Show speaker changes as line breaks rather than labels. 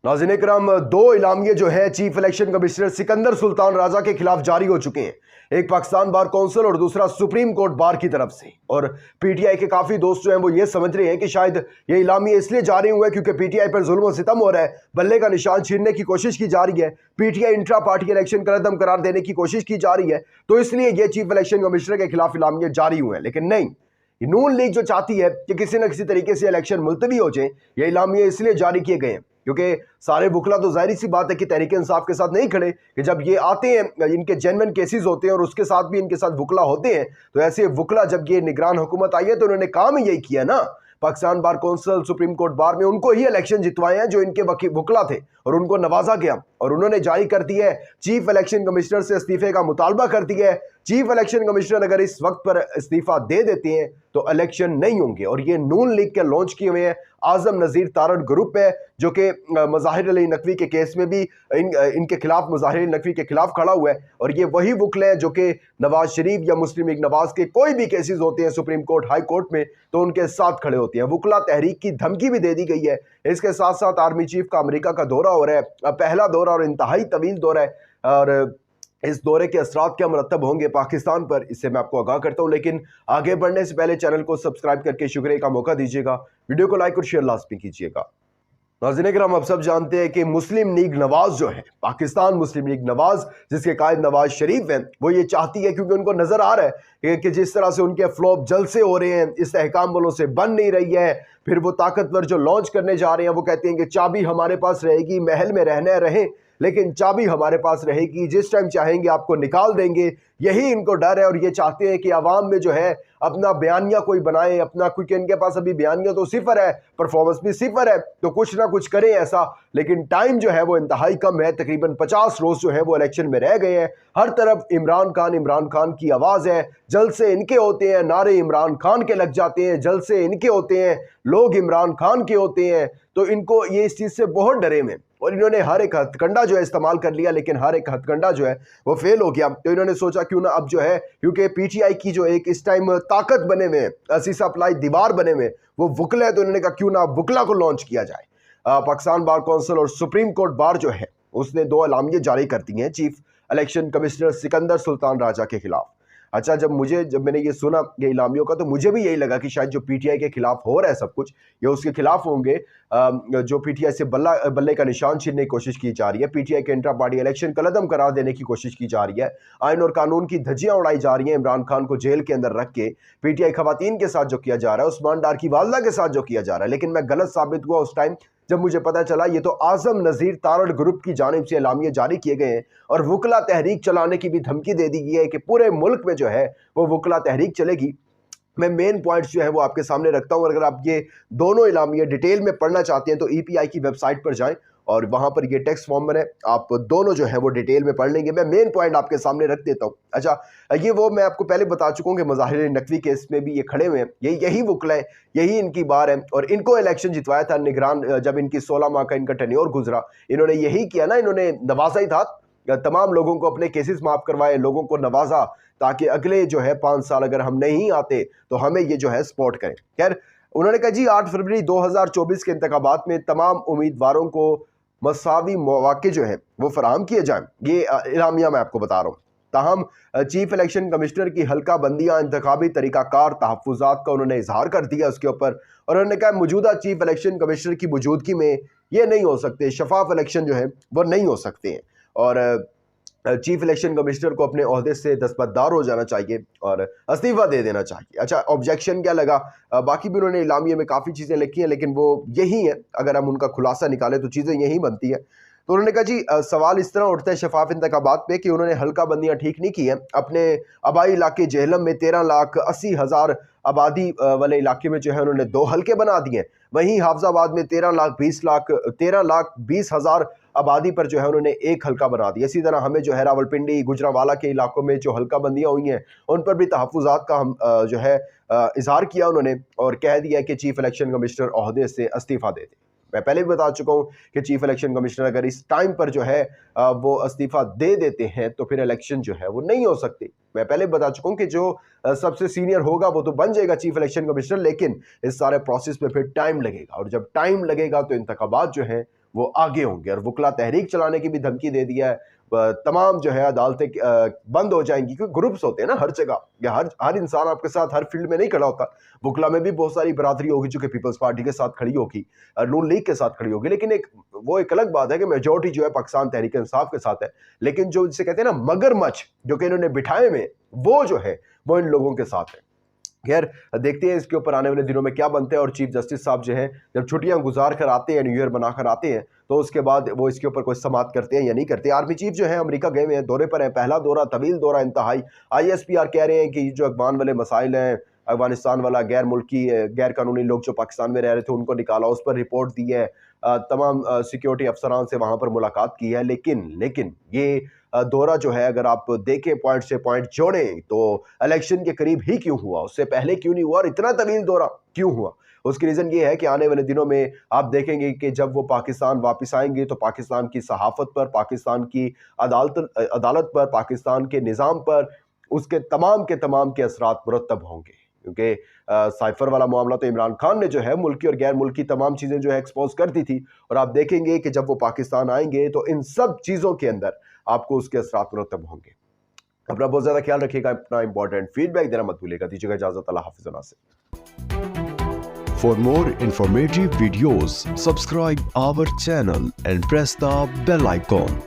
नाज़रीन इकराम, दो इलामिये जो है chief election commissioner Sikandar Sultan Raja के खिलाफ जारी हो चुके हैं। एक पाकिस्तान बार काउंसिल और दूसरा सुप्रीम कोर्ट बार की तरफ से। और पीटीआई के काफी दोस्त जो हैं वो ये समझ रहे हैं कि शायद ये इलामिये इसलिए जारी हुए क्योंकि पीटीआई पर जुल्म और सितम हो रहा है, बल्ले का निशान छीनने की कोशिश की जा रही है, पीटीआई इंट्रा पार्टी इलेक्शन कलअदम करार देने की कोशिश की जा रही है, तो इसलिए ये चीफ इलेक्शन कमिश्नर के खिलाफ इलामिये जारी हुए हैं। लेकिन नहीं, नून लीग जो चाहती है कि किसी न किसी तरीके से इलेक्शन मुलतवी हो जाए, ये इलामिये इसलिए जारी किए गए हैं क्योंकि सारे वकला तो जाहिर सी बात है कि तहरीक इंसाफ के साथ नहीं खड़े, कि जब ये आते हैं इनके जेन्युइन केसेस होते हैं और उसके साथ भी इनके साथ वकला होते हैं, तो ऐसे वकला जब ये निगरान हुकूमत आई है तो उन्होंने काम ही यही किया ना। Pakistan bar council supreme court bar में उनको ही इलेक्शन जितवाए हैं जो इनके वकला थे, और उनको नवाजा गया और उन्होंने जारी कर दिया है चीफ इलेक्शन कमिश्नर से इस्तीफे का मुतालबा कर दिया है। चीफ इलेक्शन कमिश्नर अगर इस वक्त पर इस्तीफा दे देते हैं तो इलेक्शन नहीं होंगे। और ये नून लीग के लॉन्च किए हुए हैं आजम नज़ीर तारड़ ग्रुप है, जो कि मज़ाहिर अली नकवी के केस में भी इनके खिलाफ मज़ाहिर अली नकवी के खिलाफ खड़ा हुआ है। और ये वही वकले हैं जो कि नवाज शरीफ या मुस्लिम लीग नवाज के कोई भी केसेस होते हैं सुप्रीम कोर्ट हाई कोर्ट में तो उनके साथ खड़े होते हैं। वकला तहरीक की धमकी भी दे दी गई है। इसके साथ साथ आर्मी चीफ का अमेरिका का दौरा हो रहा है, पहला दौरा और इंतहाई तवील दौरा है, और इस दौरे के असरात क्या मुरतब होंगे पाकिस्तान पर, इससे मैं आपको आगाह करता हूं। लेकिन आगे बढ़ने से पहले चैनल को सब्सक्राइब करके शुक्रिया का मौका दीजिएगा, वीडियो को लाइक और शेयर लाजमी कीजिएगा। नाज़रीन इकराम, आप सब जानते हैं कि मुस्लिम लीग नवाज जो है, पाकिस्तान मुस्लिम लीग नवाज जिसके कायद नवाज शरीफ हैं, वो ये चाहती है क्योंकि उनको नजर आ रहा है कि जिस तरह से उनके फ्लॉप जलसे हो रहे हैं, इस्तेहकाम वालों से बन नहीं रही है, फिर वो ताकतवर जो लॉन्च करने जा रहे हैं वो कहते हैं कि चाबी हमारे पास रहेगी, महल में रहना रहे लेकिन चाबी हमारे पास रहेगी, जिस टाइम चाहेंगे आपको निकाल देंगे। यही इनको डर है और ये चाहते हैं कि आवाम में जो है अपना बयानिया कोई बनाए अपना, क्योंकि इनके पास अभी बयानिया तो सिफर है, परफॉर्मेंस भी सिफर है, तो कुछ ना कुछ करें ऐसा। लेकिन टाइम जो है वो इंतहाई कम है, तकरीबन 50 रोज जो है वो इलेक्शन में रह गए हैं। हर तरफ इमरान खान की आवाज़ है, जल्द से इनके होते हैं, नारे इमरान खान के लग जाते हैं, जल्द से इनके होते हैं, लोग इमरान खान के होते हैं। तो इनको ये इस चीज़ से बहुत डरे में, और इन्होंने हर एक हथकंडा जो है इस्तेमाल कर लिया, लेकिन हर एक हथकंडा जो है वो फेल हो गया। तो इन्होंने सोचा क्यों ना अब जो है, क्योंकि पीटीआई की जो एक इस टाइम ताकत बने हुए, असीसा अप्लाई दीवार बने हुए वो वकला है, तो इन्होंने कहा क्यों ना वकला को लॉन्च किया जाए। पाकिस्तान बार काउंसिल और सुप्रीम कोर्ट बार जो है उसने दो अलामिये जारी कर दी हैं chief election commissioner Sikandar Sultan Raja के खिलाफ। अच्छा, जब मैंने ये सुना ये इलामियों का, तो मुझे भी यही लगा कि शायद जो पीटीआई के खिलाफ हो रहा है सब कुछ, ये उसके खिलाफ होंगे जो पीटीआई से बल्ले का निशान छीनने की कोशिश की जा रही है, पीटीआई के इंट्रा पार्टी इलेक्शन कलअदम करार देने की कोशिश की जा रही है, आइन और कानून की धज्जियां उड़ाई जा रही हैं, इमरान खान को जेल के अंदर रख के पीटीआई खवातीन के साथ जो किया जा रहा है, उस्मान डार की वालदा के साथ जो किया जा रहा है। लेकिन मैं गलत साबित हुआ उस टाइम जब मुझे पता चला ये तो आजम नज़ीर तारड़ ग्रुप की जानिब से एलामिये जारी किए गए हैं और वकला तहरीक चलाने की भी धमकी दे दी गई है कि पूरे मुल्क में जो है वो वकला तहरीक चलेगी। मैं मेन पॉइंट्स जो है वो आपके सामने रखता हूं। अगर आप ये दोनों इलामिये डिटेल में पढ़ना चाहते हैं तो ईपीआई की वेबसाइट पर जाएं और वहां पर ये टेक्स्ट फॉर्म में है, आप दोनों जो है वो डिटेल में पढ़ लेंगे। मैं मेन पॉइंट आपके सामने रख देता हूं। अच्छा, ये वो मैं आपको पहले बता चुका हूं कि मज़ाहिर अली नकवी केस में भी ये खड़े हुए हैं, यही वकला है, यही इनकी बार है, और इनको इलेक्शन जितवाया था निगरान, जब इनकी 16 माह का इनका टेन्योर गुजरा, इन्होंने यही किया ना, इन्होंने नवाजा ही था, तमाम लोगों को अपने केसेस माफ करवाए, लोगों को नवाजा, ताकि अगले जो है 5 साल अगर हम नहीं आते तो हमें ये जो है सपोर्ट करें। खैर, उन्होंने कहा जी 8 फरवरी 2024 के इंतखाबात में तमाम उम्मीदवारों को मसावी मौके जो है वो फराहम किए जाएं। ये इलामिया मैं आपको बता रहा हूँ। ताहम चीफ इलेक्शन कमिश्नर की हल्का बंदियाँ इंतखाबी तरीकाकार तहफ़्फ़ुज़ात का उन्होंने इजहार कर दिया उसके ऊपर, और उन्होंने कहा मौजूदा चीफ इलेक्शन कमिश्नर की मौजूदगी में ये नहीं हो सकते, शफाफ इलेक्शन जो है वो नहीं हो सकते हैं, और चीफ इलेक्शन कमिश्नर को अपने ओहदे से दस्तबरदार हो जाना चाहिए और इस्तीफा दे देना चाहिए। अच्छा, ऑब्जेक्शन क्या लगा? बाकी भी उन्होंने इलामिये में काफ़ी चीज़ें लिखी हैं, लेकिन वो यही है, अगर हम उनका खुलासा निकालें तो चीज़ें यही बनती हैं। तो उन्होंने कहा जी सवाल इस तरह उठता है शफाफ इंतखाबात पे कि उन्होंने हल्का बंदियाँ ठीक नहीं की हैं। अपने आबाई इलाके जेहलम में 13,80,000 आबादी वाले इलाके में जो है उन्होंने 2 हल्के बना दिए हैं। वहीं हाफजाबाद में 13,20,000 आबादी पर जो है उन्होंने 1 हल्का बना दिया। इसी तरह हमें जो है रावलपिंडी गुजरांवाला के इलाकों में जो हल्का बंदियाँ हुई हैं उन पर भी तहफ़्फ़ुज़ात का हम जो है इजहार किया उन्होंने, और कह दिया कि चीफ इलेक्शन कमिश्नर ओहदे से इस्तीफ़ा दे दें। मैं पहले भी बता चुका हूँ कि चीफ इलेक्शन कमिश्नर अगर इस टाइम पर जो है वो इस्तीफा दे देते हैं तो फिर इलेक्शन जो है वो नहीं हो सकती। मैं पहले बता चुका हूँ कि जो सबसे सीनियर होगा वो तो बन जाएगा चीफ इलेक्शन कमिश्नर, लेकिन इस सारे प्रोसेस में फिर टाइम लगेगा, और जब टाइम लगेगा तो इंतखाबात जो है वो आगे होंगे। और वकला तहरीक चलाने की भी धमकी दे दिया है। तमाम जो है अदालतें बंद हो जाएंगी, क्योंकि ग्रुप्स होते हैं ना हर जगह, या हर इंसान आपके साथ हर फील्ड में नहीं खड़ा होता। वकला में भी बहुत सारी बरादरी होगी जो कि पीपल्स पार्टी के साथ खड़ी होगी, नून लीग के साथ खड़ी होगी, लेकिन एक अलग बात है कि मेजोरिटी जो है पाकिस्तान तहरीक इंसाफ के साथ है। लेकिन जो जिसे कहते हैं ना मगरमच्छ जो कि इन्होंने बिठाए में, वो जो है वो इन लोगों के साथ है। खैर देखते हैं इसके ऊपर आने वाले दिनों में क्या बनते हैं। और चीफ जस्टिस साहब जो है जब छुट्टियां गुजार कर आते हैं, न्यू ईयर बनाकर आते हैं, तो उसके बाद वो इसके ऊपर कोई समाअत करते हैं या नहीं करते। आर्मी चीफ जो है अमेरिका गए हुए हैं, दौरे पर है, पहला दौरा, तवील दौरा इंतहाई। ISPR कह रहे हैं कि जो अफगान वाले मसाइल हैं, अफगानिस्तान वाला गैर कानूनी लोग जो पाकिस्तान में रह रहे थे उनको निकाला, उस पर रिपोर्ट दी है, तमाम सिक्योरिटी अफसरान से वहां पर मुलाकात की है। लेकिन ये दौरा जो है अगर आप देखें पॉइंट से पॉइंट जोड़ें तो इलेक्शन के करीब ही क्यों हुआ, उससे पहले क्यों नहीं हुआ, और इतना तवील दौरा क्यों हुआ? उसकी रीजन ये है कि आने वाले दिनों में आप देखेंगे कि जब वो पाकिस्तान वापस आएंगे तो पाकिस्तान की सहाफत पर, पाकिस्तान की अदालत पर, पाकिस्तान के निज़ाम पर उसके तमाम के असरात मुरतब होंगे। क्योंकि साइफर वाला मामला तो इमरान खान ने जो है मुल्की और गैर मुल्की तमाम चीज़ें जो है एक्सपोज कर दी थी, और आप देखेंगे कि जब वो पाकिस्तान आएंगे तो इन सब चीज़ों के अंदर आपको उसके असरात मुरतब होंगे। अपना बहुत ज़्यादा ख्याल रखिएगा, अपना इंपॉर्टेंट फीडबैक देना मत भूलिएगा। दीजिएगा इजाज़त, अल्लाह हाफ़िज़ Nasir.
For more informative videos, subscribe our channel and press the bell icon.